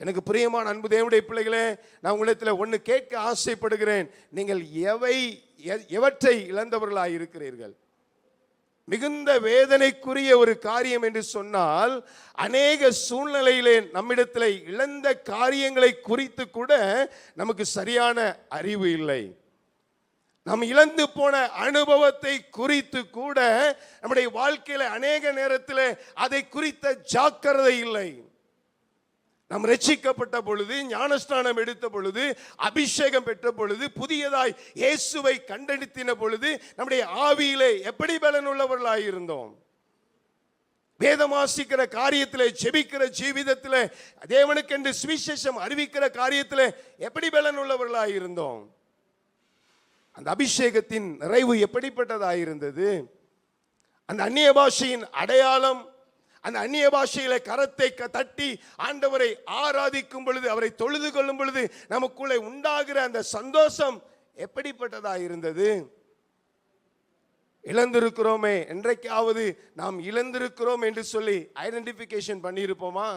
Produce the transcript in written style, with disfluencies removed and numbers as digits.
எனக்கு பிரியமான அன்பு தேவனுடைய பிள்ளைகளே, நான் உங்களிடத்தில் ஒன்று கேட்க ஆசைப்படுகிறேன். நீங்கள் எவற்றை இழந்தவர்களாய் இருக்கிறீர்கள்? மிகுந்த வேதனைக்குரிய ஒரு காரியம் என்று சொன்னால், அநேக சூழ்நிலையிலே நம்மிடத்தில் இழந்த காரியங்களை குறித்து கூட நமக்கு சரியான அறிவு இல்லை. நாம் இழந்து போன அனுபவத்தை குறித்து கூட நம்முடைய வாழ்க்கையில அநேக நேரத்தில் அதை குறித்த ஜாக்கிரதை இல்லை. நாம் ரட்சிக்கப்பட்ட பொழுது, ஞானஸ்நானம் எடுத்த பொழுது, அபிஷேகம் பெற்ற பொழுது, புதியதாய் இயேசுவை கண்டெடுத்தின பொழுது நம்முடைய ஆவியிலே எப்படி பலன் உள்ளவர்களாய் இருந்தோம்? வேதம் வாசிக்கிற காரியத்திலே, ஜெபிக்கிற ஜீவிதத்திலே, தேவனுக்கென்று சுவிசேஷம் அறிவிக்கிற காரியத்திலே எப்படி பலன் உள்ளவர்களாய் இருந்தோம்? அந்த அபிஷேகத்தின் நிறைவு எப்படிப்பட்டதாக இருந்தது? அந்த அந்நிய பாஷையின் அடையாளம், அந்த அந்நிய பாஷையில கரத்தை தட்டி ஆண்டவரை ஆராதிக்கும் பொழுது, அவரை தொழுது கொள்ளும் பொழுது நமக்குள்ளே உண்டாகிற அந்த சந்தோஷம் எப்படிப்பட்டதாக இருந்தது? இழந்திருக்கிறோமே, என்றைக்காவது நாம் இழந்திருக்கிறோம் என்று சொல்லி ஐடென்டிஃபிகேஷன் பண்ணியிருப்போமா?